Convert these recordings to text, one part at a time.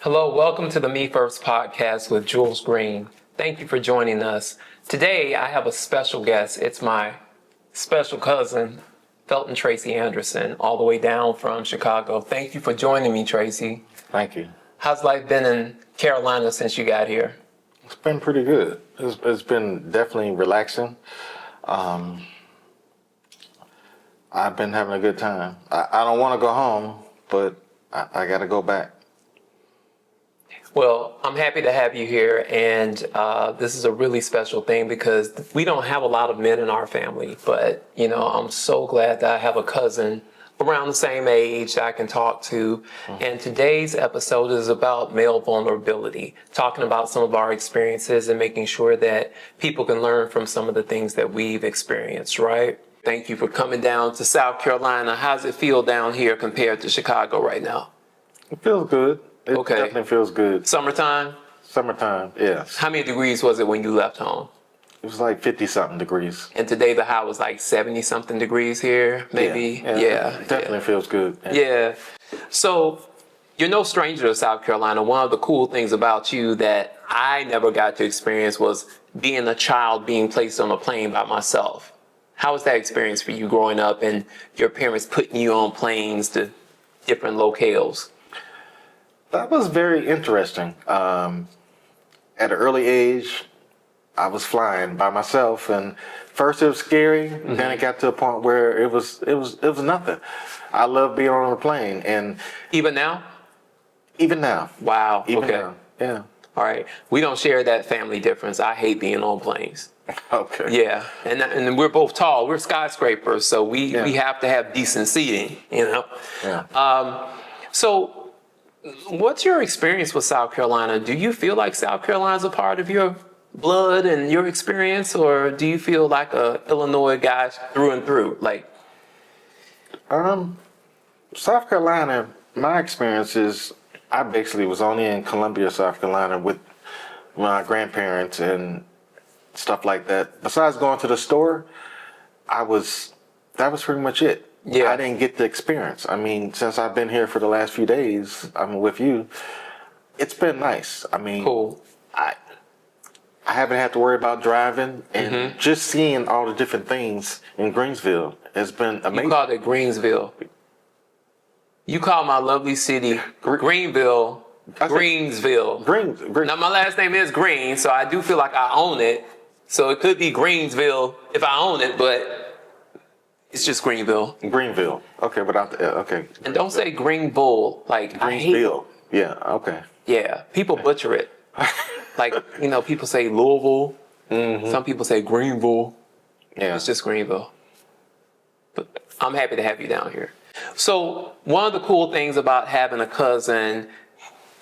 Hello, welcome to the Me First podcast with Jules Green. Thank you for joining us. Today, I have a special guest. It's my special cousin, Felton Tracy Anderson, all the way down from Chicago. Thank you for joining me, Tracy. Thank you. How's life been in Carolina since you got here? It's been pretty good. It's been definitely relaxing. I've been having a good time. I don't want to go home, but I got to go back. Well, I'm happy to have you here, and this is a really special thing because we don't have a lot of men in our family, but, I'm so glad that I have a cousin around the same age that I can talk to. And today's episode is about male vulnerability, talking about some of our experiences and making sure that people can learn from some of the things that we've experienced, right? Thank you for coming down to South Carolina. How does it feel down here compared to Chicago right now? It feels good. It Okay. definitely feels good. Summertime? Summertime, yes. How many degrees was it when you left home? It was like 50-something degrees. And today the high was like 70-something degrees here, maybe? Yeah. It definitely feels good. Yeah. So you're no stranger to South Carolina. One of the cool things about you that I never got to experience was being a child being placed on a plane by myself. How was that experience for you growing up and your parents putting you on planes to different locales? That was very interesting. At an early age, I was flying by myself, and first it was scary. Then it got to a point where it was nothing. I love being on a plane, and Even now? even now, Wow. even Okay. now, yeah. All right. We don't share that family difference. I hate being on planes. Okay. Yeah. And we're both tall. We're skyscrapers, so we have to have decent seating, Yeah. So what's your experience with South Carolina? Do you feel like South Carolina's a part of your blood and your experience, or do you feel like a Illinois guy through and through? South Carolina, my experience is I basically was only in Columbia, South Carolina with my grandparents and stuff like that. Besides going to the store, that was pretty much it. Yeah. I didn't get the experience. I mean, since I've been here for the last few days, I'm with you. It's been nice. I mean, Cool. I haven't had to worry about driving, and just seeing all the different things in Greensville has been amazing. You called it Greensville. You call my lovely city Greenville, Greensville. Green. Now, my last name is Green, so I do feel like I own it. So it could be Greensville if I own it, but it's just Greenville. Greenville. Okay, without the okay. And don't say Green Bull. Like, I hate, Greensville. Yeah. Okay. yeah, people butcher it. Like, people say Louisville. Some people say Greenville. Yeah. It's just Greenville. But I'm happy to have you down here. So one of the cool things about having a cousin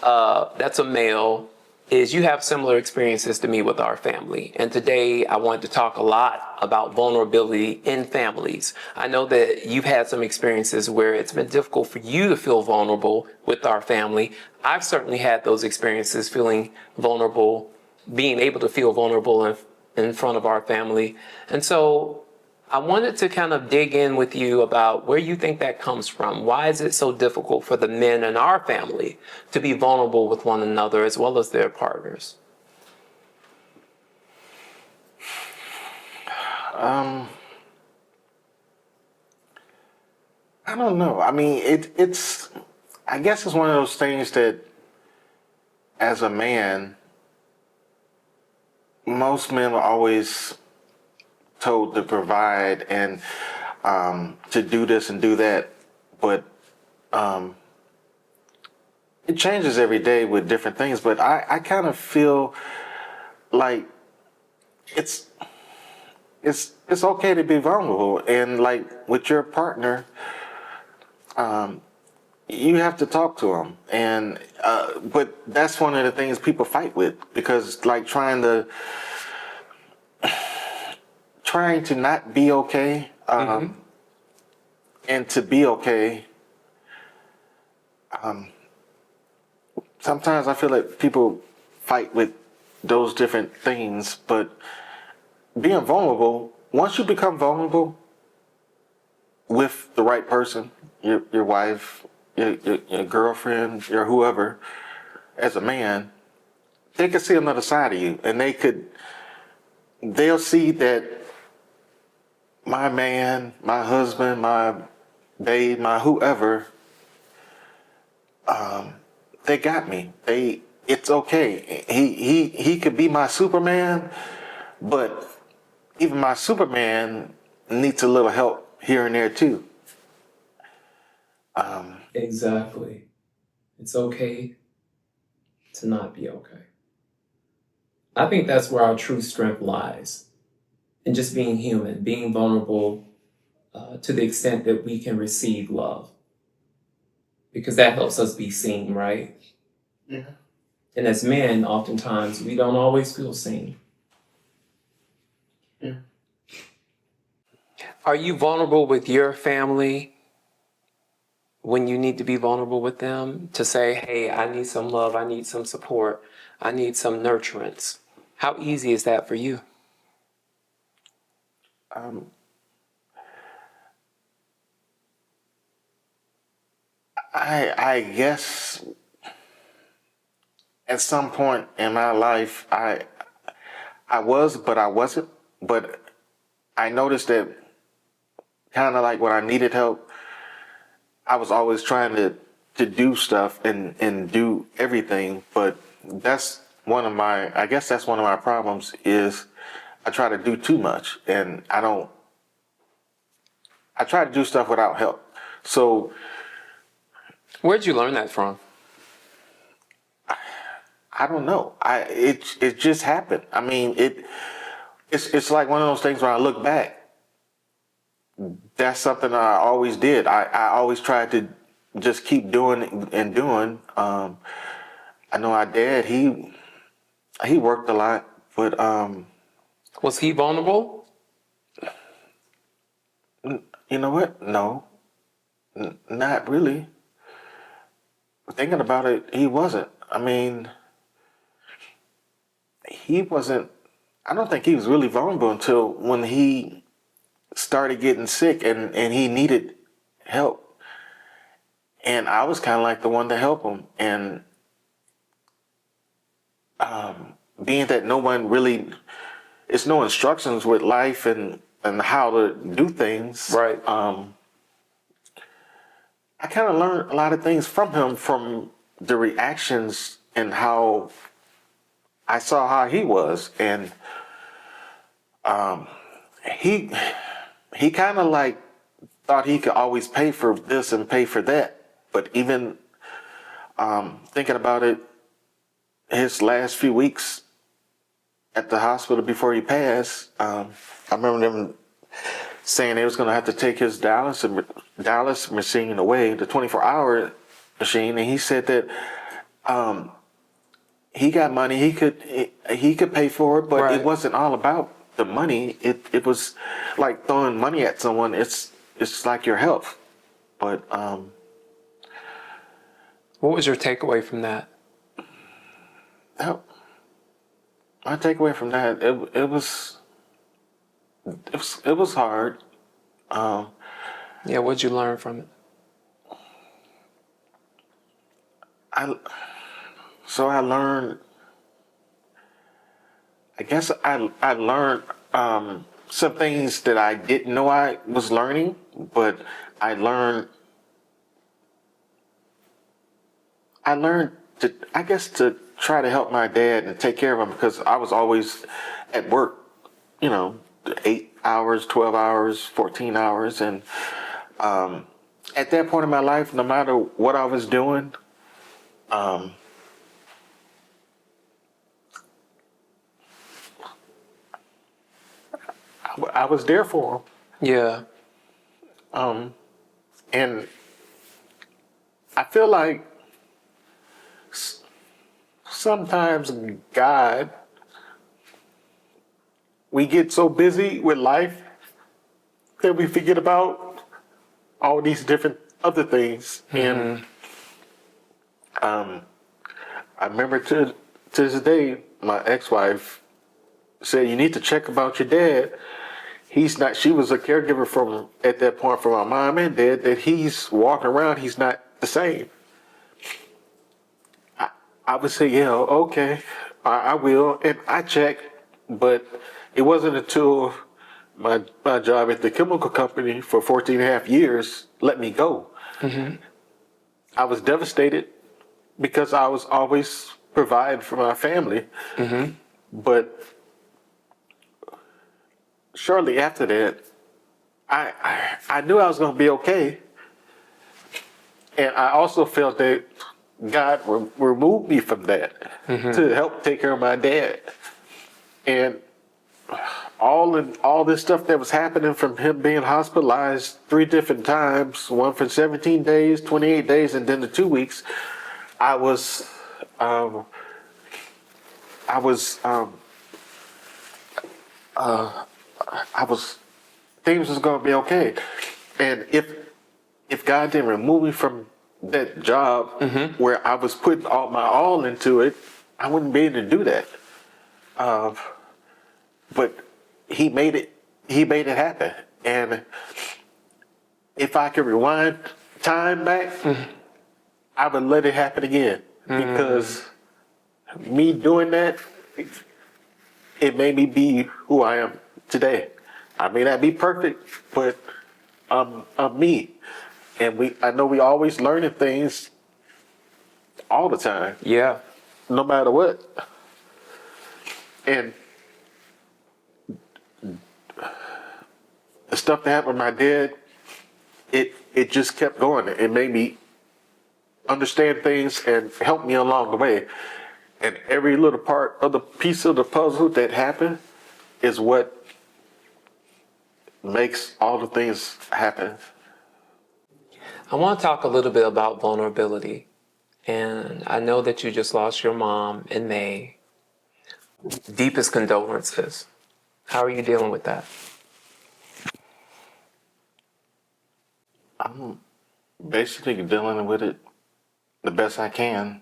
that's a male is you have similar experiences to me with our family. And today I wanted to talk a lot about vulnerability in families. I know that you've had some experiences where it's been difficult for you to feel vulnerable with our family. I've certainly had those experiences, feeling vulnerable, being able to feel vulnerable in front of our family. And so I wanted to kind of dig in with you about where you think that comes from. Why is it so difficult for the men in our family to be vulnerable with one another as well as their partners? I don't know. I mean, it's. I guess it's one of those things that, as a man, most men are always told to provide and to do this and do that, but it changes every day with different things. But I kind of feel like it's okay to be vulnerable, and like with your partner, you have to talk to them, and but that's one of the things people fight with, because like trying to not be okay, and to be okay. Sometimes I feel like people fight with those different things, but being vulnerable, once you become vulnerable with the right person, your wife, your girlfriend, your whoever, as a man, they could see another side of you, and they'll see that my man, my husband, my babe, my whoever, they got me. It's okay. He could be my Superman, but even my Superman needs a little help here and there too. Exactly. It's okay to not be okay. I think that's where our true strength lies. In just being human, being vulnerable to the extent that we can receive love. Because that helps us be seen, right? Yeah. And as men, oftentimes, we don't always feel seen. Yeah. Are you vulnerable with your family when you need to be vulnerable with them to say, hey, I need some love, I need some support, I need some nurturance? How easy is that for you? I guess at some point in my life, I was, but I wasn't. But I noticed that kind of like when I needed help, I was always trying to do stuff and do everything. But I guess that's one of my problems is I try to do too much, and I try to do stuff without help. So Where'd you learn that from? I don't know. It just happened. I mean, it's like one of those things where I look back. That's something I always did. I always tried to just keep doing and doing. I know our dad, he worked a lot, but Was he vulnerable? you know what? No, not really. Thinking about it, he wasn't. I mean, he wasn't. I don't think he was really vulnerable until when he started getting sick and he needed help. And I was kind of like the one to help him. And being that no one really, it's no instructions with life and how to do things. Right. I kind of learned a lot of things from him, from the reactions and how I saw how he was. And he kind of like thought he could always pay for this and pay for that. But even thinking about it, his last few weeks at the hospital before he passed, I remember them saying they was going to have to take his dialysis machine away, the 24-hour machine, and he said that he got money, he could pay for it, but Right. it wasn't all about the money. It was like throwing money at someone. It's like your health, but What was your takeaway from that? my takeaway from that, it was hard. Yeah, what'd you learn from it? I learned. I guess I learned some things that I didn't know I was learning, but I learned to, I guess, to try to help my dad and take care of him because I was always at work, 8 hours, 12 hours, 14 hours. And at that point in my life, no matter what I was doing, I was there for him. Yeah. And I feel like sometimes God, we get so busy with life that we forget about all these different other things. And I remember to this day, my ex-wife said, you need to check about your dad. She was a caregiver at that point for my mom and dad, that he's walking around, he's not the same. I would say, yeah, okay, I will, and I check, but it wasn't until my job at the chemical company for 14 and a half years let me go. I was devastated because I was always providing for my family, but shortly after that, I knew I was going to be okay, and I also felt that God removed me from that to help take care of my dad, and all this stuff that was happening from him being hospitalized 3 different times, one for 17 days, 28 days, and then the 2 weeks. I was, um, I was, I was, things was gonna be okay, and if God didn't remove me from that job where I was putting all my all into it, I wouldn't be able to do that. But He made it. He made it happen, and if I could rewind time back, I would let it happen again because me doing that, it made me be who I am today. I may not be perfect, but I'm me. And I know we always learning things all the time, Yeah. no matter what. And the stuff that happened with my dad, it just kept going. It made me understand things and help me along the way. And every little part of the piece of the puzzle that happened is what makes all the things happen. I want to talk a little bit about vulnerability. And I know that you just lost your mom in May. Deepest condolences. How are you dealing with that? I'm basically dealing with it the best I can.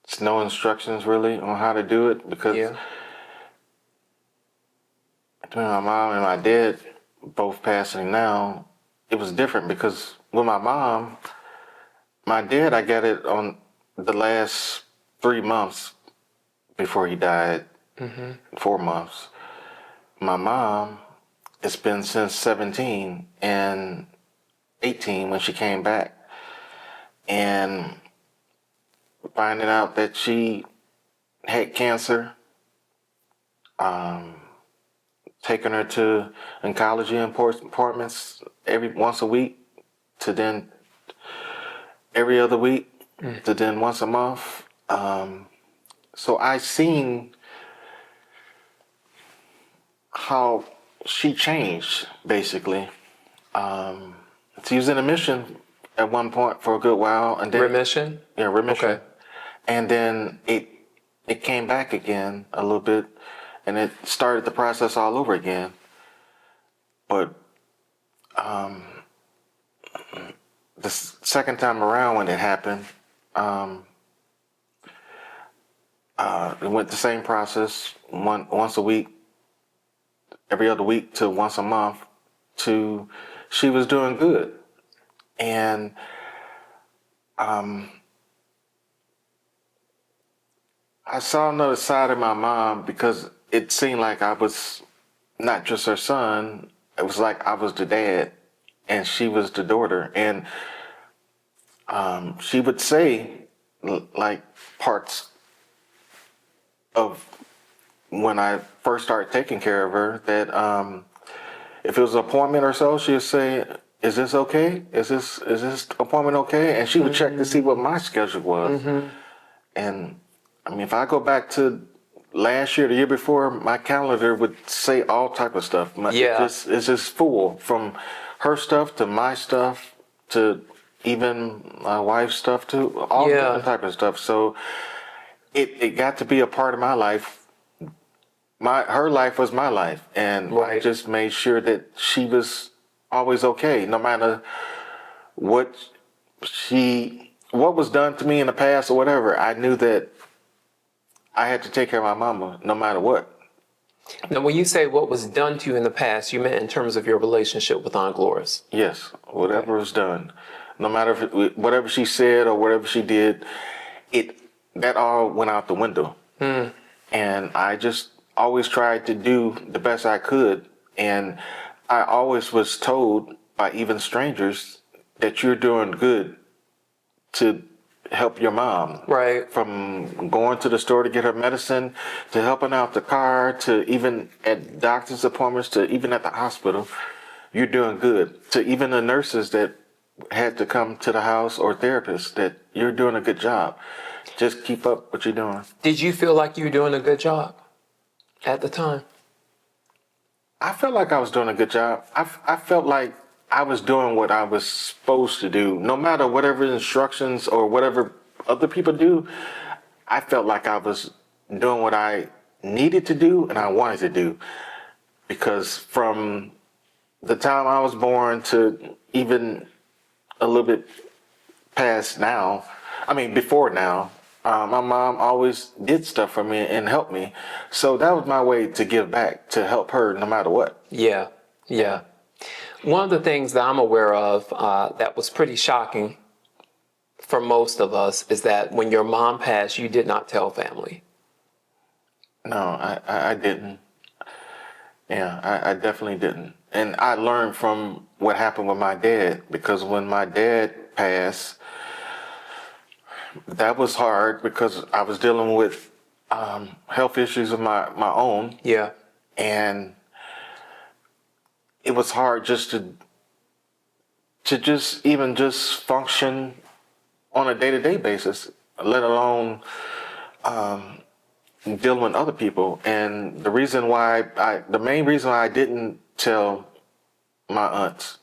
It's no instructions really on how to do it because Yeah. between my mom and my dad both passing now, it was different because with my dad, I got it on the last 3 months before he died, 4 months. My mom, it's been since 17 and 18 when she came back. And finding out that she had cancer, taking her to oncology appointments every once a week to then every other week to then once a month. So I seen how she changed basically. She was in a mission at one point for a good while, and then Remission? yeah, remission, Okay. and then it came back again a little bit, and it started the process all over again. But the second time around when it happened, it went the same process, once a week, every other week to once a month. To she was doing good, and I saw another side of my mom because it seemed like I was not just her son. It was like I was the dad and she was the daughter. And she would say like parts of when I first started taking care of her that if it was an appointment or so, she would say, "Is this okay? Is this appointment okay?" And she would check to see what my schedule was. And I mean, if I go back to last year, the year before, my calendar would say all type of stuff. Yeah. It's just full from her stuff to my stuff to even my wife's stuff to all Yeah. different type of stuff. So it got to be a part of my life. Her life was my life, and I Right. just made sure that she was always okay, no matter what what was done to me in the past or whatever. I knew that I had to take care of my mama no matter what. Now, when you say what was done to you in the past, you meant in terms of your relationship with Aunt Gloris. Yes, whatever was done. no matter whatever she said or whatever she did, that all went out the window. And I just always tried to do the best I could. And I always was told by even strangers that you're doing good to help your mom. Right. From going to the store to get her medicine, to helping out the car, to even at doctor's appointments, to even at the hospital. You're doing good. To even the nurses that had to come to the house or therapists, that you're doing a good job. Just keep up what you're doing. Did you feel like you were doing a good job at the time? I felt like I was doing a good job. I felt like I was doing what I was supposed to do. No matter whatever instructions or whatever other people do, I felt like I was doing what I needed to do and I wanted to do. Because from the time I was born to even a little bit past now, before now, my mom always did stuff for me and helped me. So that was my way to give back, to help her no matter what. Yeah, yeah. One of the things that I'm aware of that was pretty shocking for most of us is that when your mom passed, you did not tell family. No, I didn't. Yeah, I definitely didn't. And I learned from what happened with my dad, because when my dad passed, that was hard because I was dealing with health issues of my own. Yeah. And it was hard just to just function on a day-to-day basis, let alone dealing with other people. And the main reason why I didn't tell my aunts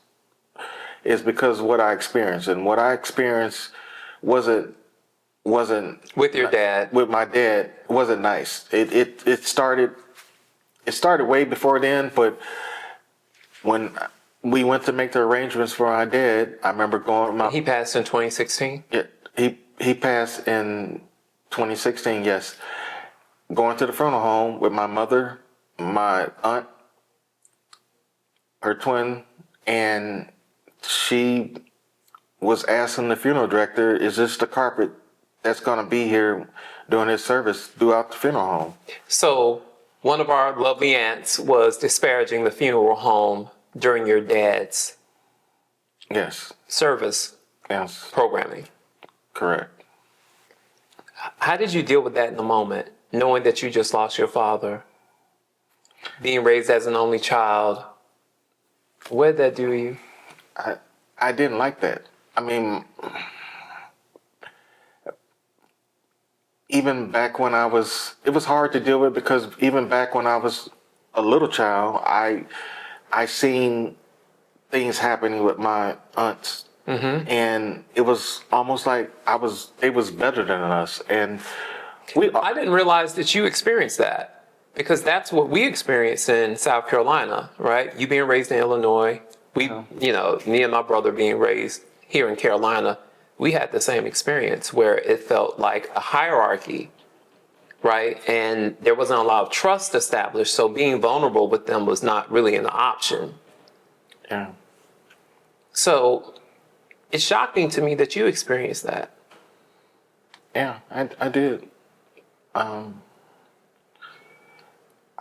is because of what I experienced. And what I experienced wasn't With your dad. with my dad wasn't nice. It started way before then, but when we went to make the arrangements for my dad, I remember going. He passed in 2016? Yeah, he passed in 2016. Yes, going to the funeral home with my mother, my aunt, her twin, and she was asking the funeral director, "Is this the carpet that's going to be here during his service throughout the funeral home?" So one of our lovely aunts was disparaging the funeral home during your dad's service Yes. programming. Correct. How did you deal with that in the moment, knowing that you just lost your father, being raised as an only child? What did that do to you? I didn't like that. Even back when it was hard to deal with, because even back when I was a little child, I seen things happening with my aunts, and it was almost like they was better than us, and I didn't realize that you experienced that, because that's what we experienced in South Carolina, right? You being raised in Illinois, me and my brother being raised here in Carolina, we had the same experience where it felt like a hierarchy, right? And there wasn't a lot of trust established, so being vulnerable with them was not really an option. Yeah. So it's shocking to me that you experienced that. Yeah, I did.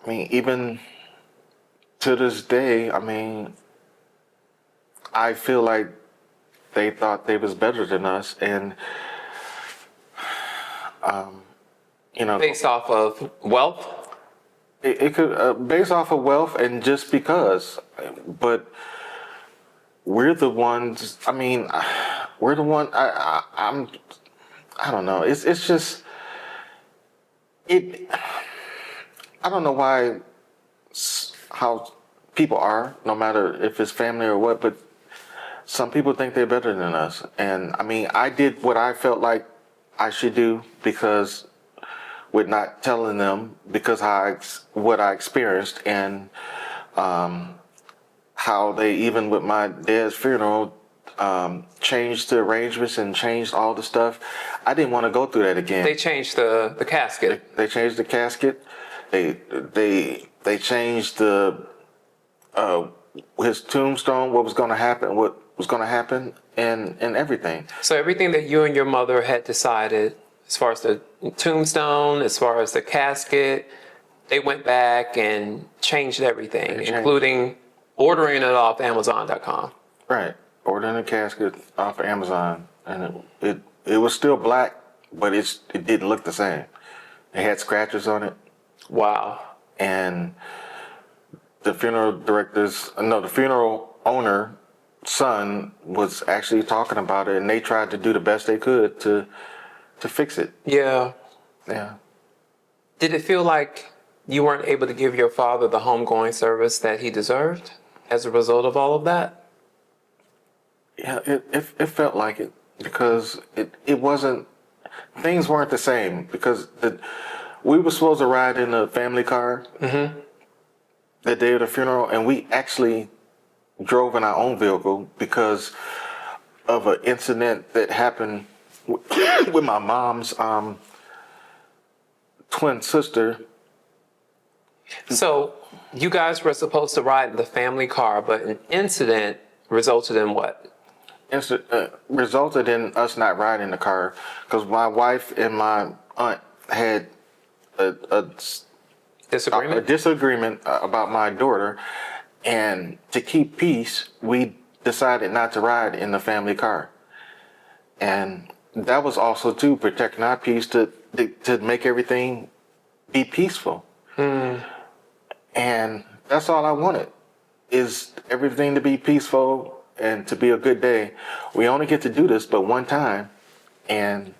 Even to this day, I feel like they thought they was better than us, and Based off of wealth? it could based off of wealth and just because, but we're the ones. We're the one. I don't know. It's just it. I don't know how people are, no matter if it's family or what, but some people think they're better than us. And I did what I felt like I should do, because with not telling them, because what I experienced, and how they, even with my dad's funeral, changed the arrangements and changed all the stuff. I didn't want to go through that again. They changed the casket. They changed the casket. They changed his tombstone. What was going to happen? What was going to happen and everything. So everything that you and your mother had decided, as far as the tombstone, as far as the casket, they went back and changed everything, including ordering it off Amazon.com. Right. Ordering a casket off of Amazon, and it was still black, but it didn't look the same. It had scratches on it. Wow. And the funeral owner son was actually talking about it, and they tried to do the best they could to fix it. Yeah. Yeah. Did it feel like you weren't able to give your father the homegoing service that he deserved as a result of all of that? Yeah, it felt like it, because it wasn't, things weren't the same, because we were supposed to ride in a family car that day of the funeral, and we actually drove in our own vehicle because of an incident that happened with my mom's twin sister. So you guys were supposed to ride in the family car, but an incident resulted in what? Resulted in us not riding the car because my wife and my aunt had a disagreement about my daughter, and to keep peace, we decided not to ride in the family car, and that was also to protect our peace, to make everything be peaceful. And that's all I wanted, is everything to be peaceful and to be a good day. We only get to do this but one time, and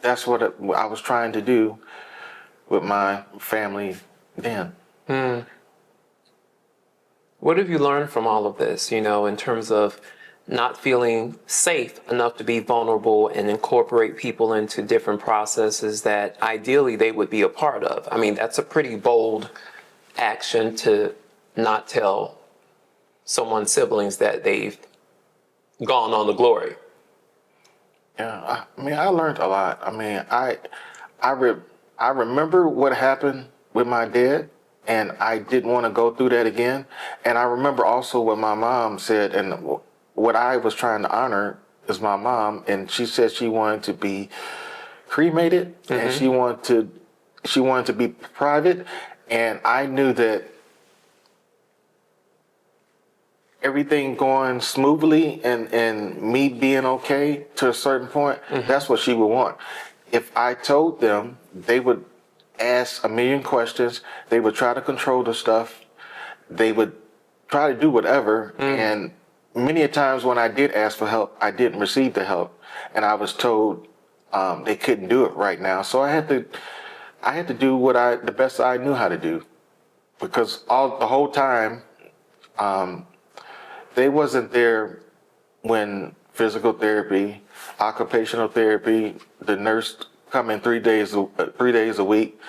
that's what I was trying to do with my family then. What have you learned from all of this, in terms of not feeling safe enough to be vulnerable and incorporate people into different processes that ideally they would be a part of? I mean, that's a pretty bold action to not tell someone's siblings that they've gone on to glory. Yeah, I learned a lot. I remember what happened with my dad, and I didn't want to go through that again. And I remember also what my mom said, and what I was trying to honor is my mom, and she said she wanted to be cremated, and she wanted to be private, and I knew that everything going smoothly and me being okay to a certain point, that's what she would want. If I told them, they would ask a million questions. They would try to control the stuff. They would try to do whatever. And many a times when I did ask for help, I didn't receive the help, and I was told they couldn't do it right now. So I had to do the best I knew how to do, because the whole time, they wasn't there when physical therapy, occupational therapy, the nurse coming 3 days a week,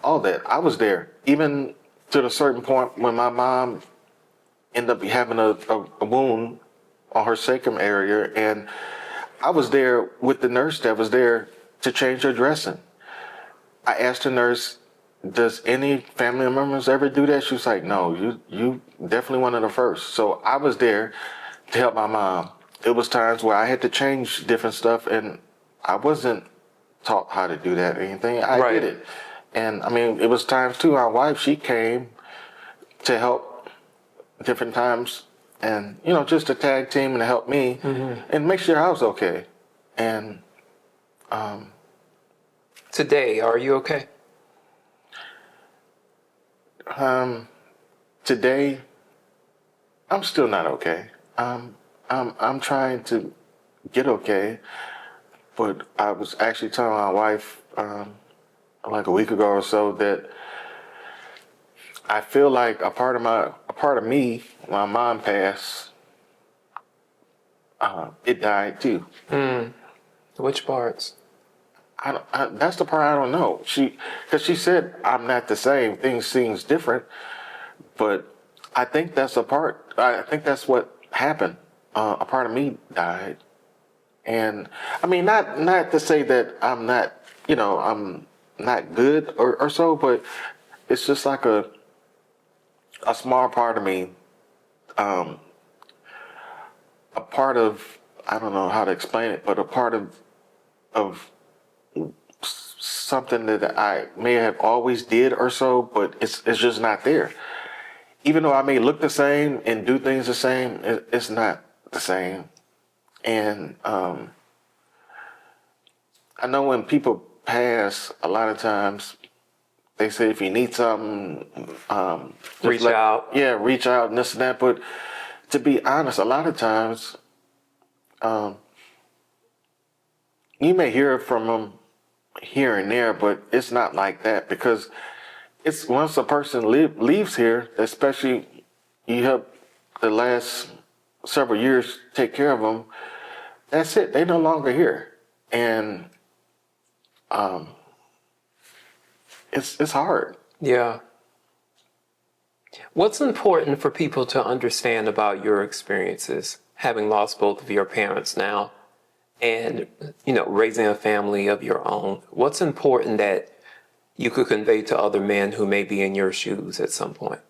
all that. I was there, even to a certain point when my mom ended up having a wound on her sacrum area, and I was there with the nurse that was there to change her dressing. I asked the nurse, does any family members ever do that? She was like, no, you definitely one of the first. So I was there to help my mom. It was times where I had to change different stuff, and I wasn't taught how to do that or anything. I did it. And it was times too, my wife, she came to help different times, and, just to tag team and to help me and make sure I was okay. And today, are you okay? Today, I'm still not okay. I'm trying to get okay, but I was actually telling my wife like a week ago or so that I feel like a part of me, my mom passed, it died too. Which parts? That's the part I don't know. Because she said I'm not the same. Things seems different, but I think that's a part. I think that's what happened. A part of me died, and not to say that I'm not, I'm not good or so, but it's just like a small part of me part of, I don't know how to explain it, but a part of something that I may have always did or so, but it's just not there. Even though I may look the same and do things the same, it's not the same. And I know when people pass, a lot of times they say if you need something, Reach out. Yeah, reach out and this and that. But to be honest, a lot of times you may hear from them here and there, but it's not like that, because it's once a person leaves here, especially you help the last several years take care of them, that's it. They're no longer here. And it's hard. Yeah. What's important for people to understand about your experiences, having lost both of your parents now and, raising a family of your own? What's important that you could convey to other men who may be in your shoes at some point?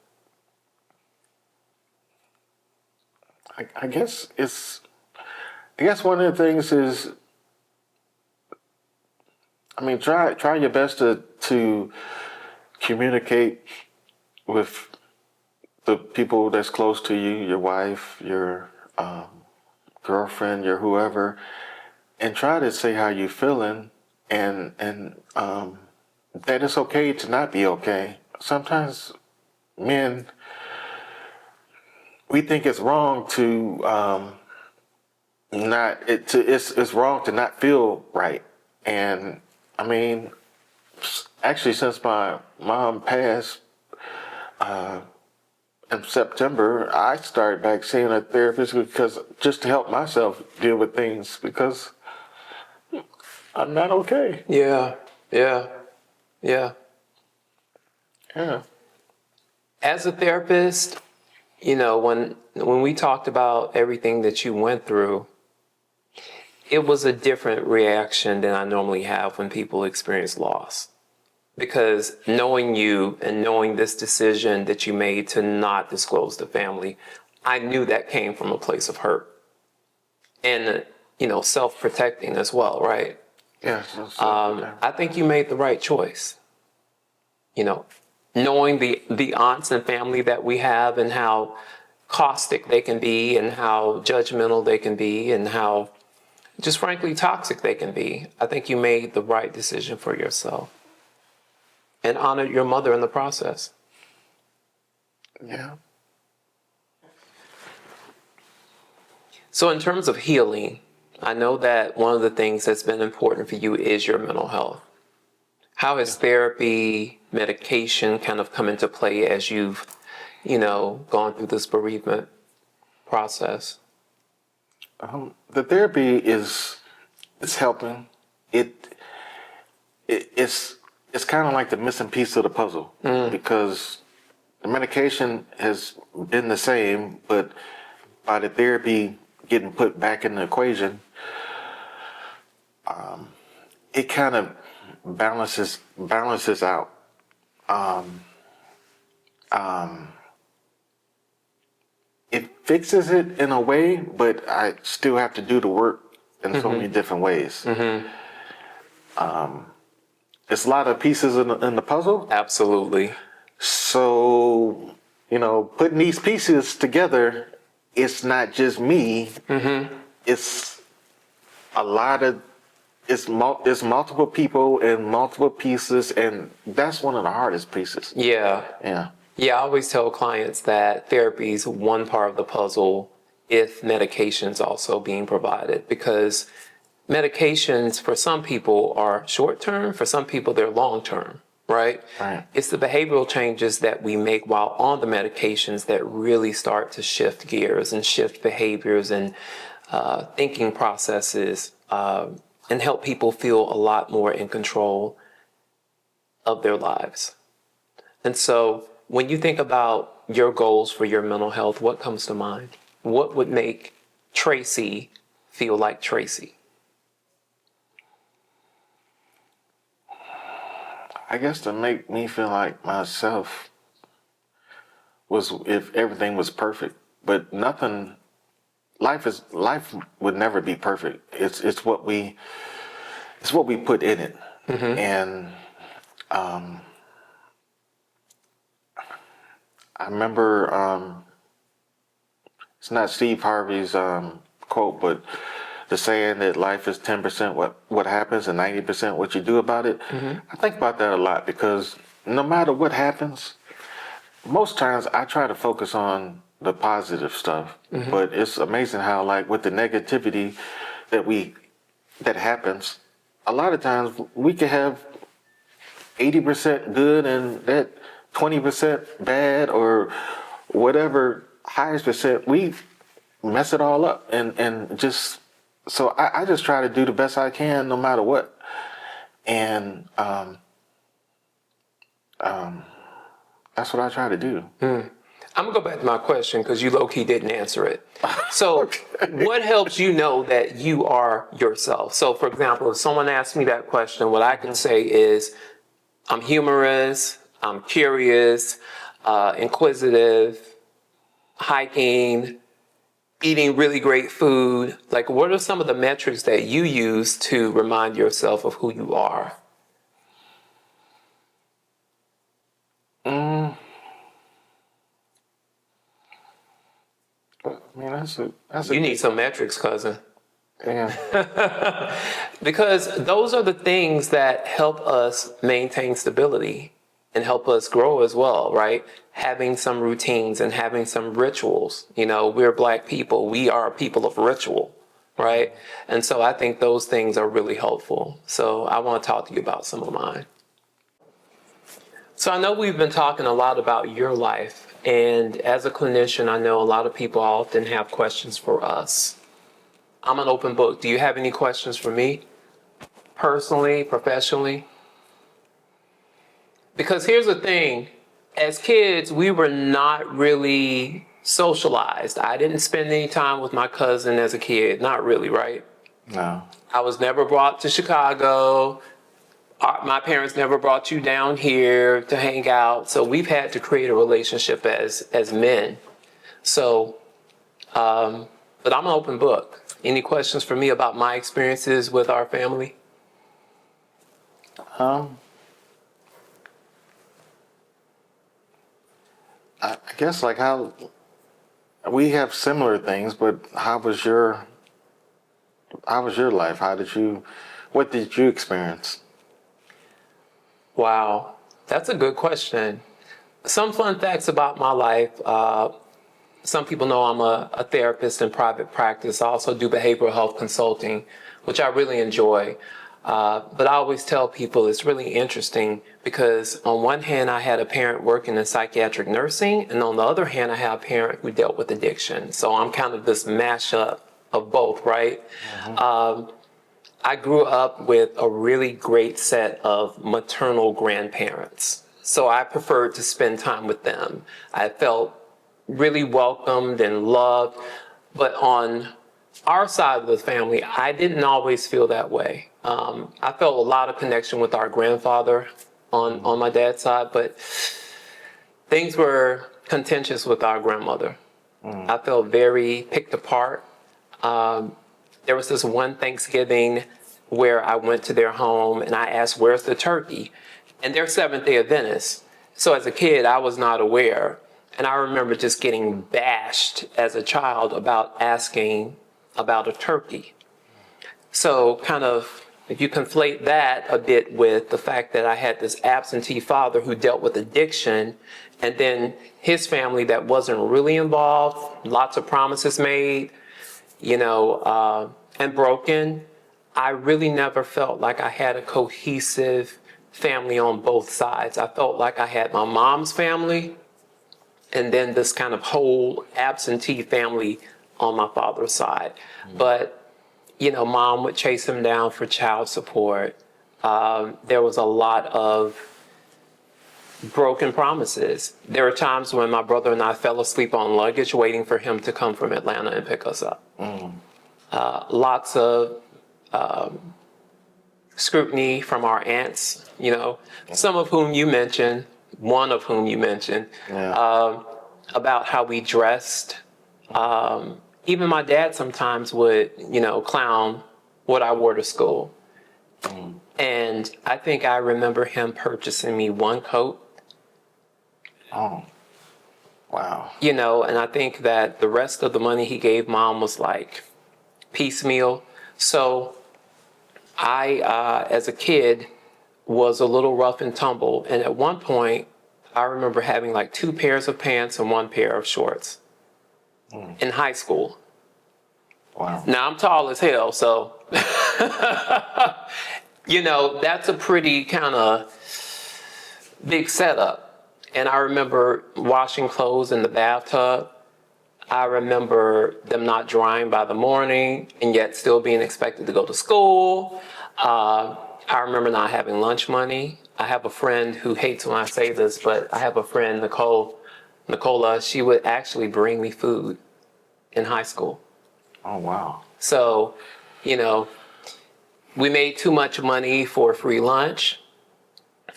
I guess one of the things is, try your best to communicate with the people that's close to you, your wife, your girlfriend, your whoever, and try to say how you're feeling, and that it's okay to not be okay. Sometimes men, we think it's wrong to it's wrong to not feel right. And actually, since my mom passed in September, I started back seeing a therapist just to help myself deal with things, because I'm not okay. Yeah. As a therapist, when we talked about everything that you went through, it was a different reaction than I normally have when people experience loss. Because knowing you and knowing this decision that you made to not disclose to family, I knew that came from a place of hurt and, self-protecting as well, right? Yeah. I think you made the right choice. Knowing the aunts and family that we have and how caustic they can be and how judgmental they can be and how just frankly toxic they can be, I think you made the right decision for yourself and honored your mother in the process. Yeah. So in terms of healing, I know that one of the things that's been important for you is your mental health. How has therapy, medication kind of come into play as you've, gone through this bereavement process? The therapy is helping. It's kind of like the missing piece of the puzzle, because the medication has been the same, but by the therapy getting put back in the equation, it kind of balances out. It fixes it in a way, but I still have to do the work in so many different ways. It's a lot of pieces in the puzzle. Absolutely. So, putting these pieces together, it's not just me. It's a lot of, it's multiple people and multiple pieces, and that's one of the hardest pieces. Yeah. I always tell clients that therapy is one part of the puzzle if medication's also being provided, because medications for some people are short-term, for some people they're long-term, right? It's the behavioral changes that we make while on the medications that really start to shift gears and shift behaviors and thinking processes and help people feel a lot more in control of their lives. And so when you think about your goals for your mental health, what comes to mind? What would make Tracy feel like Tracy? I guess to make me feel like myself was if everything was perfect, but nothing life would never be perfect. It's what we put in it. And I remember it's not Steve Harvey's quote, but the saying that life is 10% what happens and 90% what you do about it. I think about that a lot because no matter what happens, most times I try to focus on the positive stuff. But it's amazing how, like, with the negativity that happens, a lot of times we can have 80% good and that 20% bad or whatever highest percent, we mess it all up and just, so I just try to do the best I can no matter what. And that's what I try to do. I'm gonna go back to my question because you low-key didn't answer it. So what helps you know that you are yourself? So for example, if someone asks me that question, what I can say is, I'm humorous, I'm curious, inquisitive, hiking, eating really great food. Like, what are some of the metrics that you use to remind yourself of who you are? I mean, that's You need some metrics, cousin. yeah. Because those are the things that help us maintain stability and help us grow as well, right? Having some routines and having some rituals. You know, we're Black people. We are people of ritual, right? And so I think those things are really helpful. So I want to talk to you about some of mine. So I know we've been talking a lot about your life. And as a clinician, I know a lot of people often have questions for us. I'm an open book. Do you have any questions for me? Personally, professionally? Because here's the thing. As kids, we were not really socialized. I didn't spend any time with my cousin as a kid. Not really, right? No. I was never brought to Chicago. My parents never brought you down here to hang out. So we've had to create a relationship as men. So, but I'm an open book. Any questions for me about my experiences with our family? I guess like how we have similar things, but how was your life? What did you experience? Wow, that's a good question. Some fun facts about my life. Some people know I'm a therapist in private practice. I also do behavioral health consulting, which I really enjoy. But I always tell people it's really interesting because on one hand, I had a parent working in psychiatric nursing, and on the other hand, I had a parent who dealt with addiction. So I'm kind of this mashup of both, right? I grew up with a really great set of maternal grandparents. So I preferred to spend time with them. I felt really welcomed and loved. But on our side of the family, I didn't always feel that way. I felt a lot of connection with our grandfather on my dad's side, but things were contentious with our grandmother. I felt very picked apart. There was this one Thanksgiving where I went to their home and I asked, where's the turkey? And they're Seventh-day Adventists. So as a kid, I was not aware. And I remember just getting bashed as a child about asking about a turkey. So kind of, if you conflate that a bit with the fact that I had this absentee father who dealt with addiction, and then his family that wasn't really involved, lots of promises made, and broken, I really never felt like I had a cohesive family on both sides. I felt like I had my mom's family and then this kind of whole absentee family on my father's side. But, mom would chase him down for child support. There was a lot of broken promises. There were times when my brother and I fell asleep on luggage waiting for him to come from Atlanta and pick us up. Lots of scrutiny from our aunts, some of whom you mentioned, one of whom you mentioned, Yeah. about how we dressed, even my dad sometimes would, clown what I wore to school. And I think I remember him purchasing me one coat. Oh, wow. And I think that the rest of the money he gave mom was like piecemeal. So I, as a kid, was a little rough and tumble. And at one point, I remember having like 2 pairs of pants and 1 pair of shorts in high school. Wow. Now I'm tall as hell, so, that's a pretty kind of big setup. And I remember washing clothes in the bathtub. I remember them not drying by the morning and yet still being expected to go to school. I remember not having lunch money. I have a friend who hates when I say this, but I have a friend, Nicola, she would actually bring me food in high school. Oh, wow. So, we made too much money for free lunch,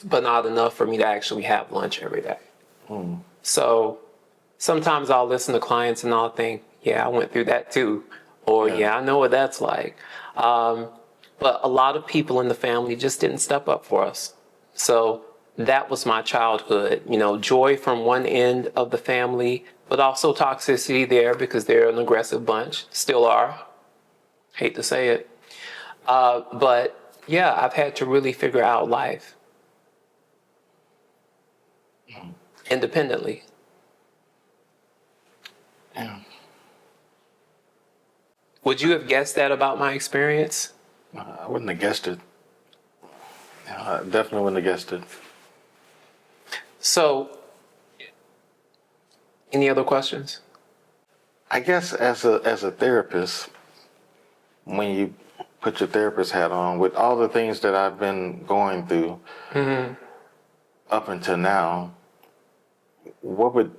but not enough for me to actually have lunch every day. So sometimes I'll listen to clients and I'll think, yeah, I went through that too. Or, yeah, I know what that's like. But a lot of people in the family just didn't step up for us. So that was my childhood, joy from one end of the family, but also toxicity there because they're an aggressive bunch, still are. Hate to say it. But yeah, I've had to really figure out life independently. Yeah. Would you have guessed that about my experience? I wouldn't have guessed it. I definitely wouldn't have guessed it. So, any other questions? I guess as a therapist, when you put your therapist hat on, with all the things that I've been going through up until now, what would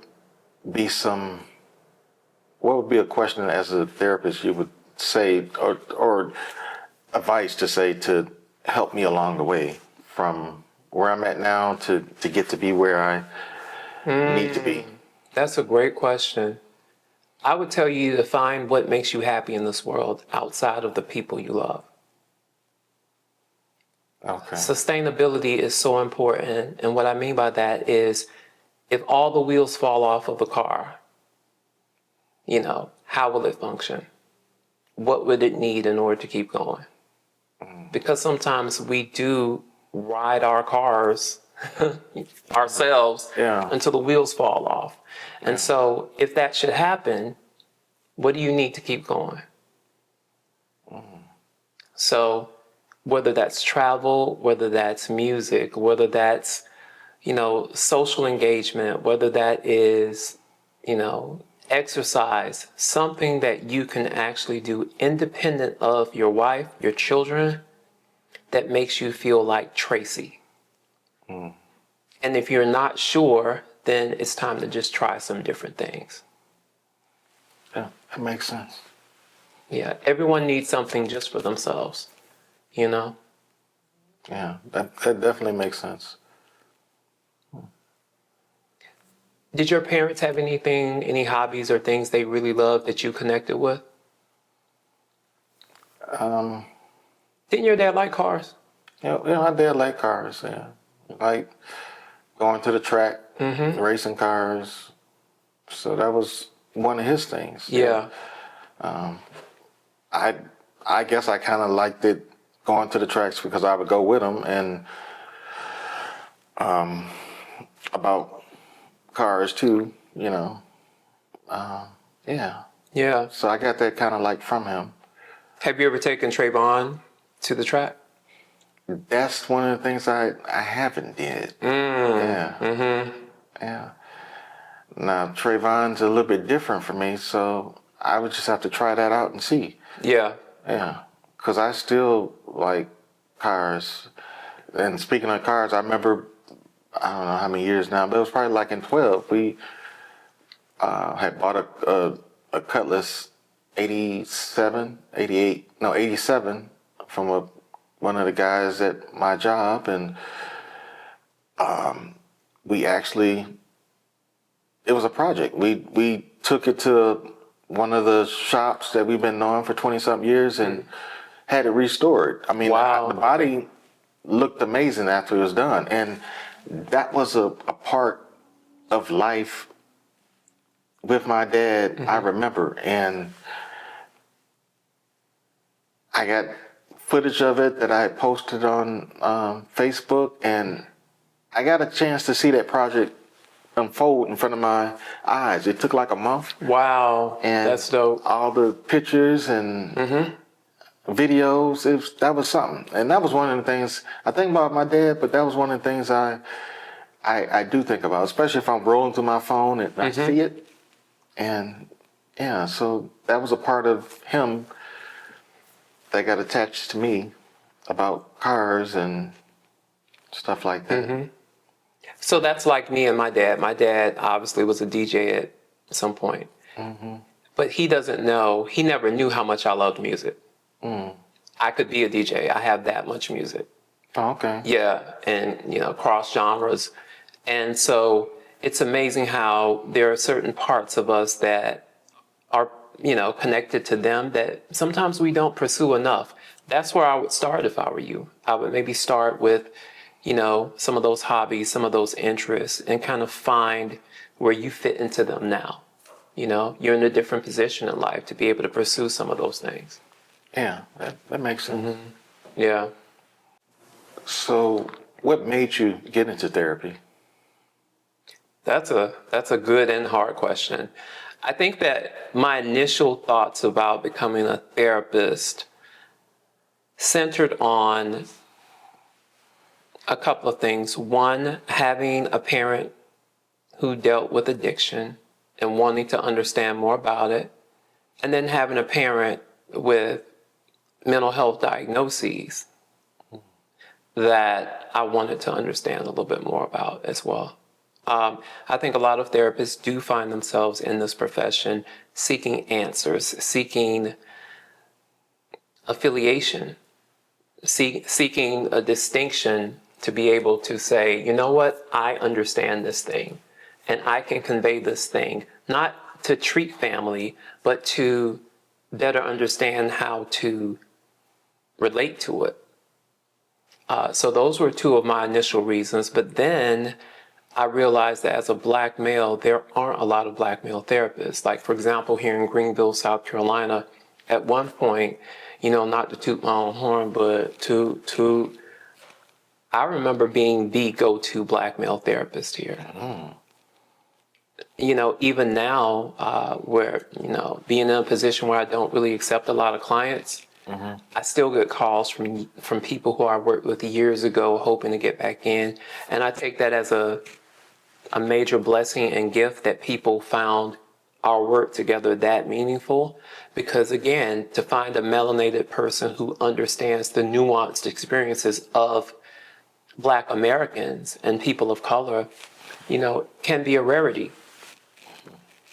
be a question as a therapist you would say, or advice to say to help me along the way from where I'm at now to get to be where I need to be? That's a great question. I would tell you to find what makes you happy in this world outside of the people you love. Okay. Sustainability is so important. And what I mean by that is if all the wheels fall off of a car, how will it function? What would it need in order to keep going? Because sometimes we do ride our cars ourselves until the wheels fall off. And so if that should happen, what do you need to keep going? So whether that's travel, whether that's music, whether that's, social engagement, whether that is, exercise, something that you can actually do independent of your wife, your children, that makes you feel like Tracy. And if you're not sure, then it's time to just try some different things. Yeah, that makes sense. Yeah, everyone needs something just for themselves, Yeah, that definitely makes sense. Did your parents have any hobbies or things they really loved that you connected with? Didn't your dad like cars? My dad liked cars. Yeah, like going to the track, racing cars. So that was one of his things. Yeah. I guess I kind of liked it going to the tracks because I would go with him and about cars too. Yeah. Yeah. So I got that kind of like from him. Have you ever taken Trayvon to the track? That's one of the things I haven't did. Yeah. Yeah. Now Trayvon's a little bit different for me, so I would just have to try that out and see. Yeah. Yeah. Because I still like cars. And speaking of cars, I remember, I don't know how many years now, but it was probably like in 12. We had bought a Cutlass 87 from one of the guys at my job. And it was a project. We took it to one of the shops that we've been knowing for 20-something years and had it restored. I mean, Wow. the body looked amazing after it was done. And that was a part of life with my dad, I remember. And I got footage of it that I had posted on Facebook, and I got a chance to see that project unfold in front of my eyes. It took like a month. Wow. And That's dope. all the pictures and videos, that was something. And that was one of the things I think about my dad, but that was one of the things I do think about, especially if I'm rolling through my phone and I see it. And yeah, so that was a part of him that got attached to me about cars and stuff like that. So that's like me and my dad. My dad obviously was a DJ at some point. But he doesn't know, he never knew how much I loved music. I could be a DJ. I have that much music. Oh, okay. Yeah, and cross genres. And so it's amazing how there are certain parts of us that are, connected to them that sometimes we don't pursue enough. That's where I would start if I were you. I would maybe start with, some of those hobbies, some of those interests, and kind of find where you fit into them now. You're in a different position in life to be able to pursue some of those things. Yeah, that makes sense. Yeah. So what made you get into therapy? That's a good and hard question. I think that my initial thoughts about becoming a therapist centered on a couple of things. One, having a parent who dealt with addiction and wanting to understand more about it, and then having a parent with mental health diagnoses that I wanted to understand a little bit more about as well. I think a lot of therapists do find themselves in this profession seeking answers, seeking affiliation, seeking a distinction to be able to say, you know what, I understand this thing and I can convey this thing, not to treat family, but to better understand how to relate to it. So those were two of my initial reasons. But then I realized that as a Black male, there aren't a lot of Black male therapists. Like, for example, here in Greenville, South Carolina, at one point, not to toot my own horn, but I remember being the go-to Black male therapist here. Even now, where, being in a position where I don't really accept a lot of clients, I still get calls from people who I worked with years ago hoping to get back in. And I take that as a major blessing and gift that people found our work together that meaningful. Because again, to find a melanated person who understands the nuanced experiences of Black Americans and people of color, can be a rarity.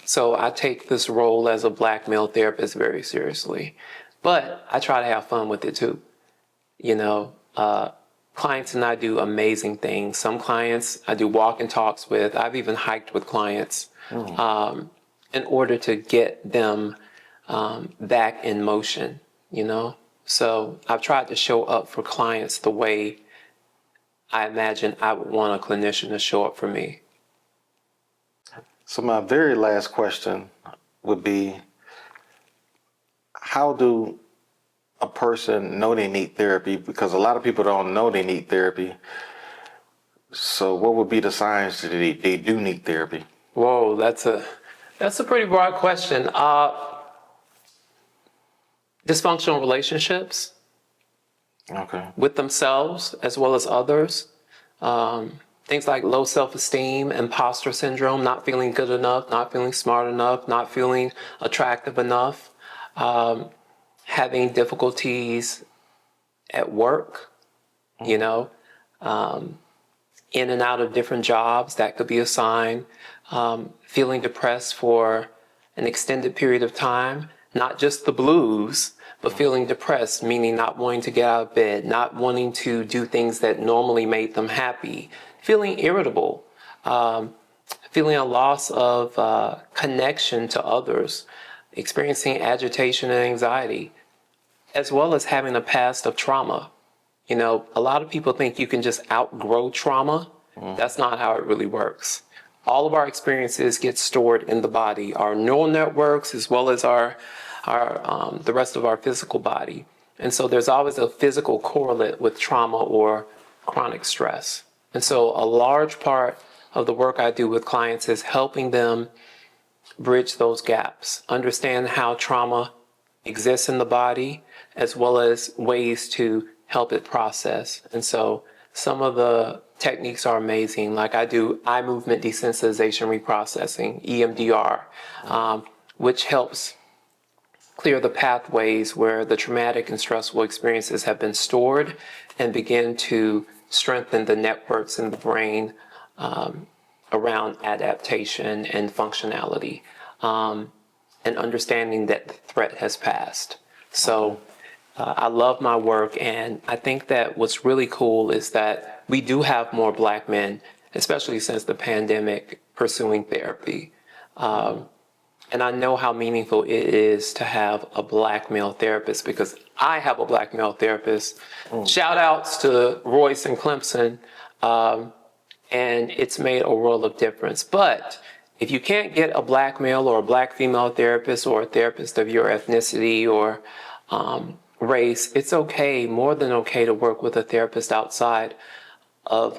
So I take this role as a Black male therapist very seriously. But I try to have fun with it too. Clients and I do amazing things. Some clients I do walk and talks with. I've even hiked with clients in order to get them back in motion, So I've tried to show up for clients the way I imagine I would want a clinician to show up for me. So my very last question would be, how do a person know they need therapy? Because a lot of people don't know they need therapy. So what would be the signs that they do need therapy? Whoa, that's a pretty broad question. Dysfunctional relationships. Okay. With themselves as well as others. Things like low self-esteem, imposter syndrome, not feeling good enough, not feeling smart enough, not feeling attractive enough. Having difficulties at work, in and out of different jobs, that could be a sign. Feeling depressed for an extended period of time, not just the blues, but feeling depressed, meaning not wanting to get out of bed, not wanting to do things that normally made them happy, feeling irritable, feeling a loss of connection to others. experiencing agitation and anxiety, as well as having a past of trauma. You know, a lot of people think you can just outgrow trauma. That's not how it really works. All of our experiences get stored in the body, our neural networks, as well as the rest of our physical body. And so there's always a physical correlate with trauma or chronic stress. And so a large part of the work I do with clients is helping them bridge those gaps, understand how trauma exists in the body, as well as ways to help it process. And so some of the techniques are amazing. Like I do eye movement desensitization reprocessing, EMDR, which helps clear the pathways where the traumatic and stressful experiences have been stored and begin to strengthen the networks in the brain around adaptation and functionality, and understanding that the threat has passed. So I love my work, and I think that what's really cool is that we do have more Black men, especially since the pandemic, pursuing therapy. And I know how meaningful it is to have a Black male therapist, because I have a Black male therapist. Shout outs to Royce and Clemson. And it's made a world of difference. But if you can't get a Black male or a Black female therapist, or a therapist of your ethnicity or race, it's okay, more than okay, to work with a therapist outside of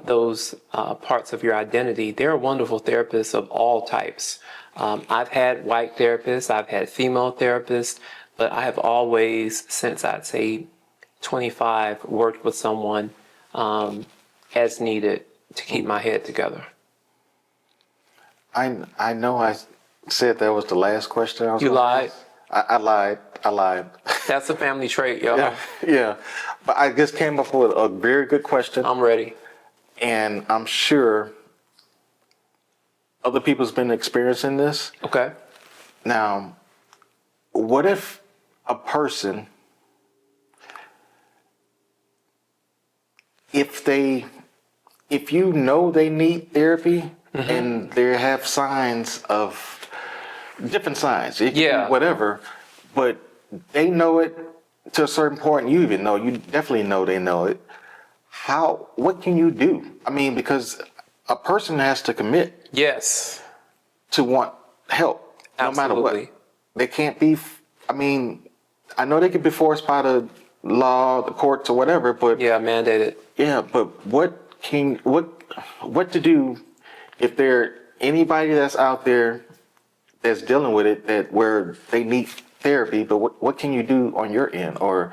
those parts of your identity. There are wonderful therapists of all types. I've had white therapists, I've had female therapists, but I have always, since I'd say 25, worked with someone as needed to keep my head together. I know I said that was the last question I was You gonna lied? ask. I lied. That's a family trait, yo. Yeah. But I just came up with a very good question. I'm ready. And I'm sure other people's been experiencing this. Okay. Now, what if a person, if you know they need therapy and they have signs of different signs, it can be whatever, but they know it to a certain point, you even know, you definitely know they know it. What can you do? I mean, because a person has to commit to want help, no matter what. They can't be, I mean, I know they can be forced by the law, the courts or whatever, but mandated. Yeah, but what to do if there anybody that's out there that's dealing with it where they need therapy, but what can you do on your end, or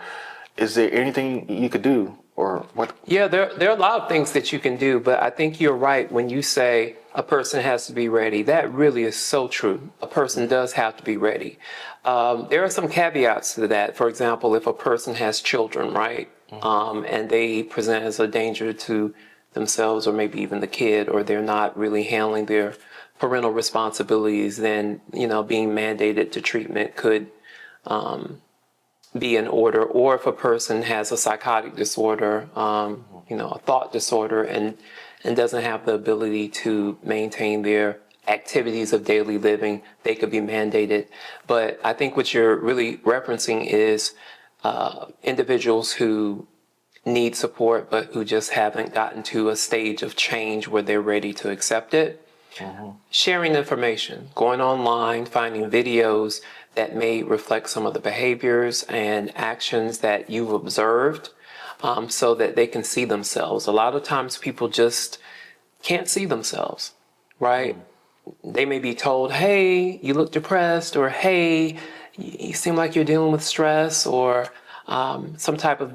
is there anything you could do, or what? Yeah, there are a lot of things that you can do, but I think you're right when you say a person has to be ready. That really is so true. A person does have to be ready. There are some caveats to that. For example, if a person has children, right, and they present as a danger to themselves or maybe even the kid, or they're not really handling their parental responsibilities, then, being mandated to treatment could be in order. Or if a person has a psychotic disorder, a thought disorder, and doesn't have the ability to maintain their activities of daily living, they could be mandated. But I think what you're really referencing is individuals who need support, but who just haven't gotten to a stage of change where they're ready to accept it. Sharing information, going online, finding videos that may reflect some of the behaviors and actions that you've observed, so that they can see themselves. A lot of times people just can't see themselves, right? They may be told, hey, you look depressed, or hey, you seem like you're dealing with stress, or some type of,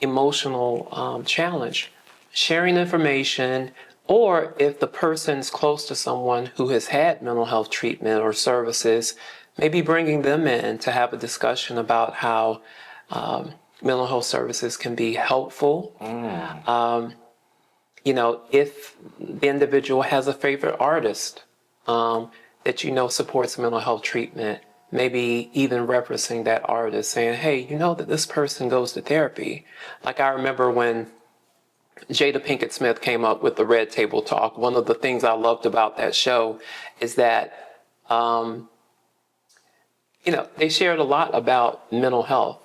emotional challenge. Sharing information, or if the person's close to someone who has had mental health treatment or services, maybe bringing them in to have a discussion about how mental health services can be helpful. If the individual has a favorite artist that supports mental health treatment, maybe even referencing that artist, saying, hey, that this person goes to therapy. Like I remember when Jada Pinkett Smith came up with the Red Table Talk, one of the things I loved about that show is that they shared a lot about mental health,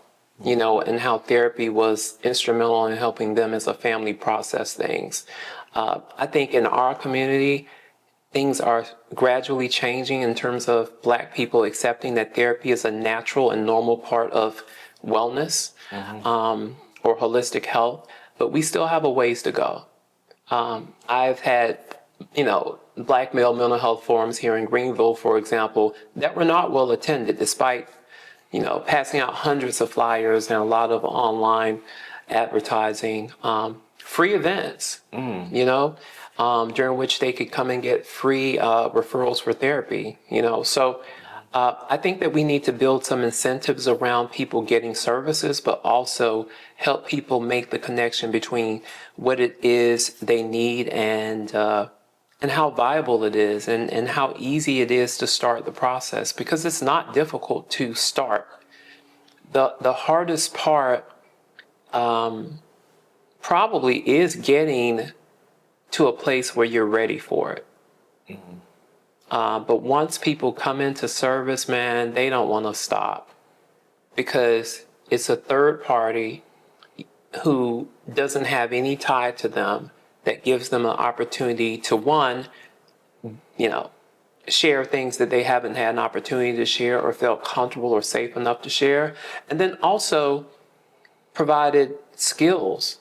and how therapy was instrumental in helping them as a family process things. I think in our community, things are gradually changing in terms of Black people accepting that therapy is a natural and normal part of wellness, or holistic health, but we still have a ways to go. I've had, Black male mental health forums here in Greenville, for example, that were not well attended, despite, passing out hundreds of flyers and a lot of online advertising, free events, during which they could come and get free referrals for therapy, So I think that we need to build some incentives around people getting services, but also help people make the connection between what it is they need and how viable it is and how easy it is to start the process, because it's not difficult to start. The hardest part probably is getting to a place where you're ready for it. But once people come into service, man, they don't want to stop, because it's a third party who doesn't have any tie to them that gives them an opportunity to, one, share things that they haven't had an opportunity to share or felt comfortable or safe enough to share. And then also provided skills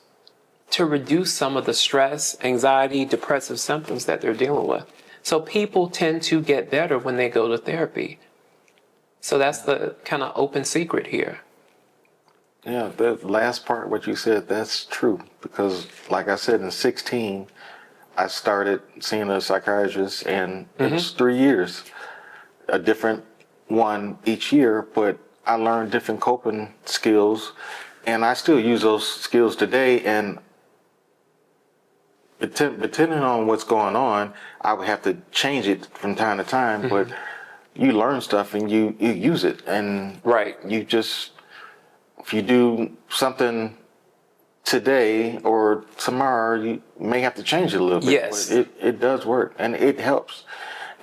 to reduce some of the stress, anxiety, depressive symptoms that they're dealing with. So people tend to get better when they go to therapy. So that's the kind of open secret here. Yeah, the last part, what you said, that's true. Because like I said, in 16, I started seeing a psychiatrist, and it was 3 years, a different one each year, but I learned different coping skills, and I still use those skills today. And depending on what's going on, I would have to change it from time to time, but you learn stuff and you use it. And you just, if you do something today or tomorrow, you may have to change it a little bit. Yes. But it does work, and it helps.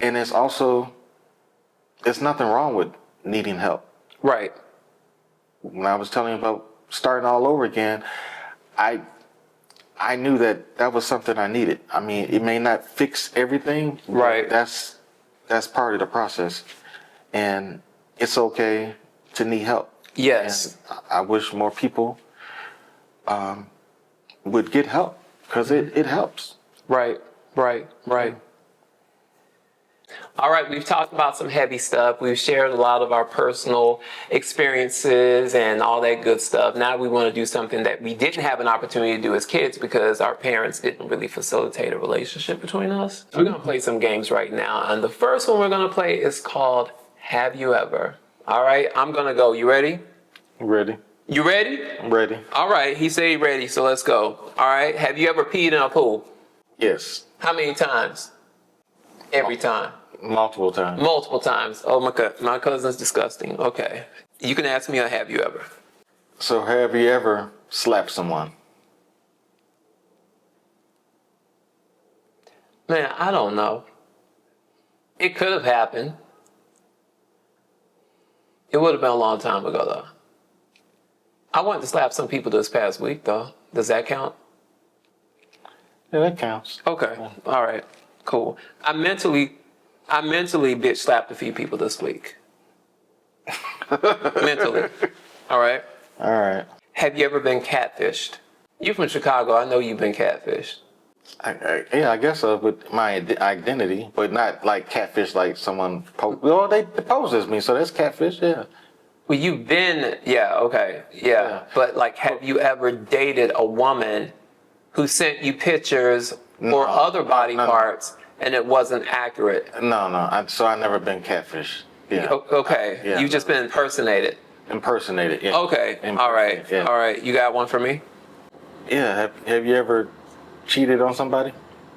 And it's also, there's nothing wrong with needing help. Right. When I was telling you about starting all over again, I knew that was something I needed. I mean, it may not fix everything, but that's part of the process. And it's okay to need help. Yes. And I wish more people would get help, because it helps. Right. All right, we've talked about some heavy stuff. We've shared a lot of our personal experiences and all that good stuff. Now we want to do something that we didn't have an opportunity to do as kids because our parents didn't really facilitate a relationship between us. We're going to play some games right now. And the first one we're going to play is called Have You Ever? All right, I'm going to go. You ready? Ready. You ready? I'm ready. All right, he said he's ready, so let's go. All right, have you ever peed in a pool? Yes. How many times? Every time. Multiple times. Multiple times. Oh, my cousin's disgusting. Okay. You can ask me, have you ever? So have you ever slapped someone? Man, I don't know. It could have happened. It would have been a long time ago, though. I wanted to slap some people this past week, though. Does that count? Yeah, that counts. Okay. All right. Cool. I mentally bitch slapped a few people this week. Mentally. All right. All right. Have you ever been catfished? You from Chicago. I know you've been catfished. Yeah, I guess so, with my identity, but not like catfish, like someone well, they pose as me, so that's catfish, yeah. Well, you've been, okay, yeah. But like, have you ever dated a woman who sent you pictures or other body parts and it wasn't accurate? No. So I never been catfish. Yeah. Okay. Yeah. You've just been impersonated. Impersonated. Yeah. Okay. All right. Yeah. All right. You got one for me? Yeah. Have you ever cheated on somebody?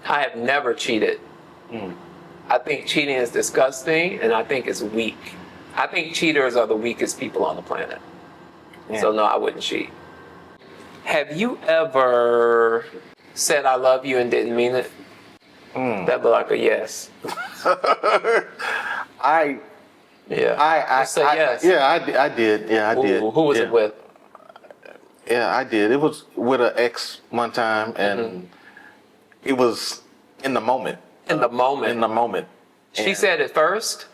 I have never cheated. I think cheating is disgusting, and I think it's weak. I think cheaters are the weakest people on the planet. Yeah. So no, I wouldn't cheat. Have you ever said I love you and didn't mean it? That looked like a yes. Yeah. Just say yes. I did. Yeah, I did. Who was yeah. it with? Yeah, I did. It was with an ex one time, and it was in the moment. In the moment. In the moment. She And- said it first?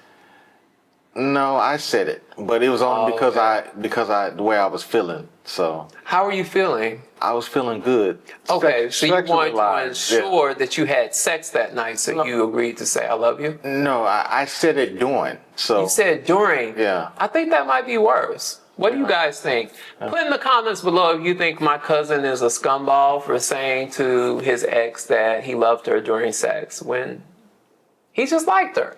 No, I said it, but it was only because okay. the way I was feeling. So How are you feeling? I was feeling good. Okay, so you wanted to Sexualized, ensure that you had sex that night, so you agreed to say, I love you? No, I said it during. So You said during. Yeah. I think that might be worse. What do you guys think? Put in the comments below if you think my cousin is a scumball for saying to his ex that he loved her during sex when he just liked her.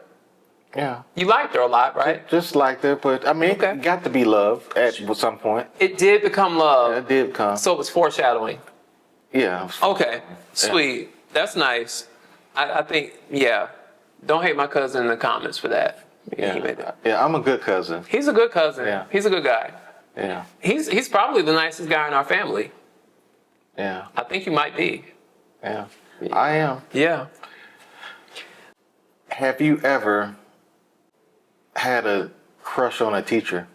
Yeah. You liked her a lot, right? Just like that, but I mean, Okay. it got to be love at some point. It did become love. It did come. So it was foreshadowing. Yeah. Okay, sweet. That's nice. I think, yeah. Don't hate my cousin in the comments for that. Yeah, he made that. Yeah, I'm a good cousin. He's a good cousin. Yeah. He's a good guy. Yeah. He's probably the nicest guy in our family. Yeah. I think he might be. Yeah. I am. Yeah. Have you ever had a crush on a teacher?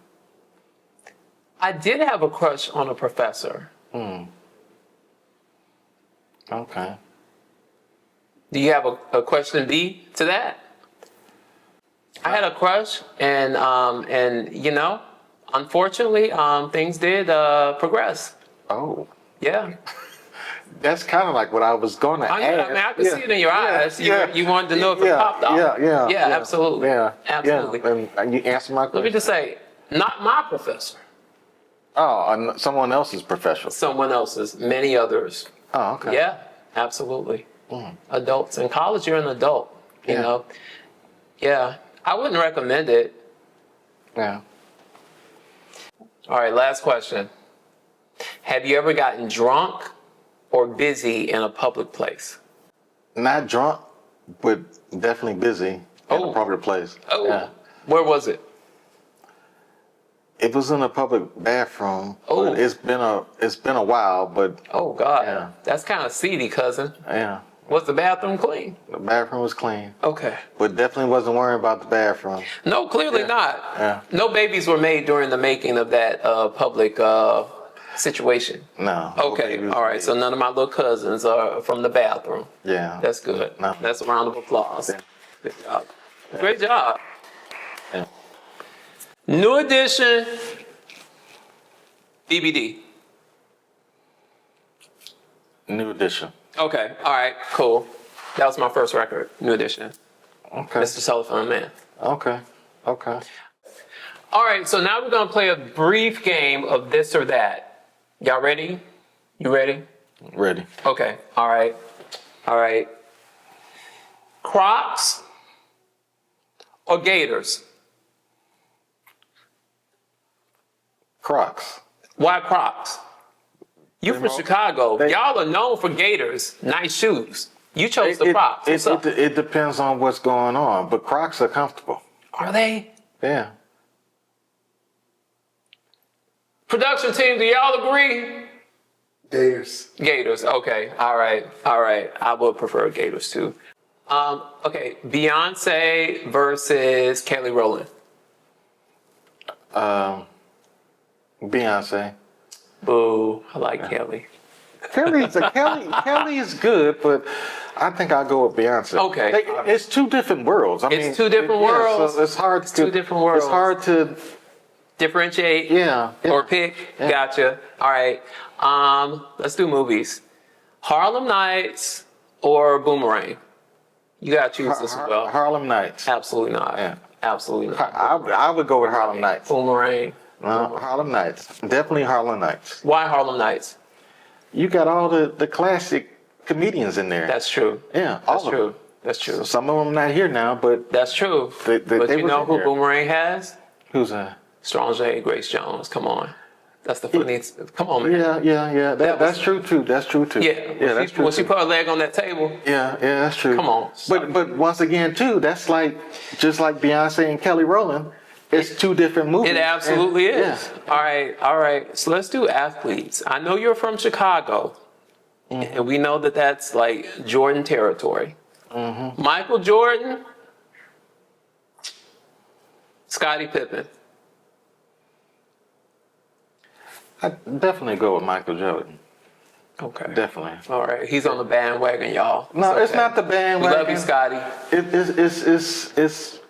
I did have a crush on a professor. Okay. Do you have a question B to that? I had a crush, and you know, unfortunately, things did progress. Oh. Yeah. That's kind of like what I was going to ask. I mean, I could see it in your eyes. You wanted to know if it popped off. Yeah, absolutely. Yeah. Absolutely. Yeah. And you answered my question. Let me just say, not my professor. Oh, someone else's professional. Someone else's, many others. Oh, okay. Yeah, absolutely. Adults. In college, you're an adult, you know? Yeah. I wouldn't recommend it. Yeah. All right, last question. Have you ever gotten drunk or busy in a public place? Not drunk, but definitely busy in a public place. Oh, Yeah. where was it? It was in a public bathroom. Oh. But it's been a while, but Oh, God. Yeah. That's kind of seedy, cousin. yeah. Was the bathroom clean? The bathroom was clean. Okay. But definitely wasn't worrying about the bathroom. No, clearly Yeah. not. Yeah. No babies were made during the making of that public situation. No. Okay, all right. So none of my little cousins are from the bathroom. Yeah. That's good. No. That's a round of applause. Yeah. Good job. Great job. Yeah. New edition DVD. New edition. Okay, all right, cool. That was my first record, New Edition. Okay. Mr. Telephone Man. Okay. Okay. All right, so now we're gonna play a brief game of this or that. Y'all ready? You ready? Ready. Okay, all right. All right. Crocs or Gators? Crocs. Why Crocs? You from Chicago. they- Y'all are known for Gators, nice shoes. You chose the Crocs. What's up? It depends on what's going on, but Crocs are comfortable. Are they? Yeah. Production team, do y'all agree? Gators. Gators. Okay. All right. All right. I would prefer Gators too. Okay. Beyonce versus Kelly Rowland. Beyonce. Boo. I like Kelly. Kelly is good, but I think I'll go with Beyonce. Okay. It's two different worlds. I mean, two different worlds. So it's hard. It's two different worlds. It's hard to Differentiate. yeah. Or pick. Yeah. Gotcha. All right. Let's do movies. Harlem Nights or Boomerang. You gotta choose this as well. Harlem Nights. Absolutely not. Yeah. Absolutely not. I would go with Harlem Nights. Boomerang. Harlem Nights. Definitely Harlem Nights. Why Harlem Nights? You got all the classic comedians in there. That's true. yeah. That's all of true. them. That's true. Some of them not here now, but That's true. They But you was know in who there. Boomerang has? who's that? Strong J, Grace Jones. Come on. That's the funniest. Come on, man. Yeah. That's true too. That's true too. Yeah. That's true. When she too. put her leg on that table. Yeah, that's true. Come on. But once again too, that's like just like Beyonce and Kelly Rowland. It's two different movies. It absolutely And- is. All right. So let's do athletes. I know you're from Chicago, and we know that that's like Jordan territory. Michael Jordan, Scottie Pippen. I definitely go with Michael Jordan. Okay. Definitely. All right. He's on the bandwagon, y'all. No, it's not the We bandwagon. love you, Scotty. It's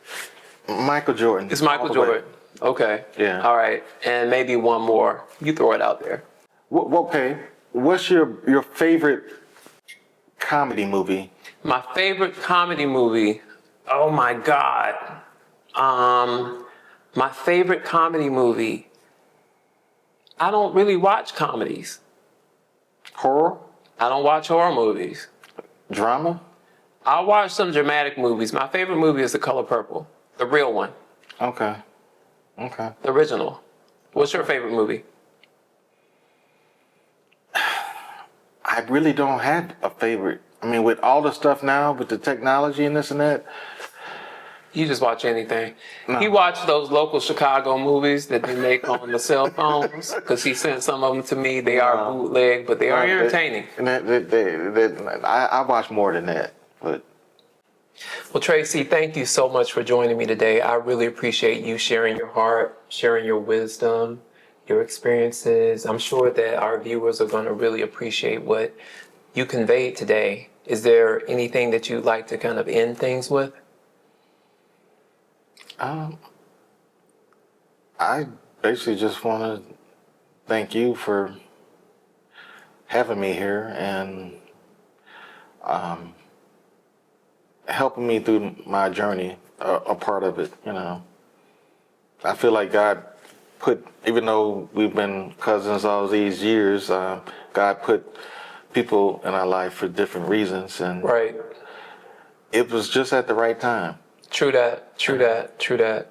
Michael Jordan. It's Michael all the way. Jordan. Okay. Yeah. All right. And maybe one more. You throw it out there. Okay. What's your favorite comedy movie? My favorite comedy movie. Oh my God. My favorite comedy movie. I don't really watch comedies. Horror? I don't watch horror movies. Drama? I watch some dramatic movies. My favorite movie is The Color Purple. The real one. Okay. The original. What's your favorite movie? I really don't have a favorite. I mean, with all the stuff now, with the technology and this and that. You just watch anything. No. He watched those local Chicago movies that they make on the cell phones because he sent some of them to me. They are bootleg, but they are entertaining. I watch more than that. But Well, Tracy, thank you so much for joining me today. I really appreciate you sharing your heart, sharing your wisdom, your experiences. I'm sure that our viewers are going to really appreciate what you conveyed today. Is there anything that you'd like to kind of end things with? I basically just want to thank you for having me here and helping me through my journey, a part of it, you know. I feel like God put, even though we've been cousins all these years, God put people in our life for different reasons, and Right. it was just at the right time. True that. True that. True that.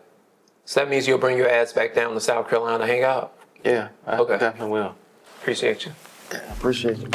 So that means you'll bring your ass back down to South Carolina to hang out. Yeah, I Okay. definitely will. Appreciate you. Yeah, appreciate you.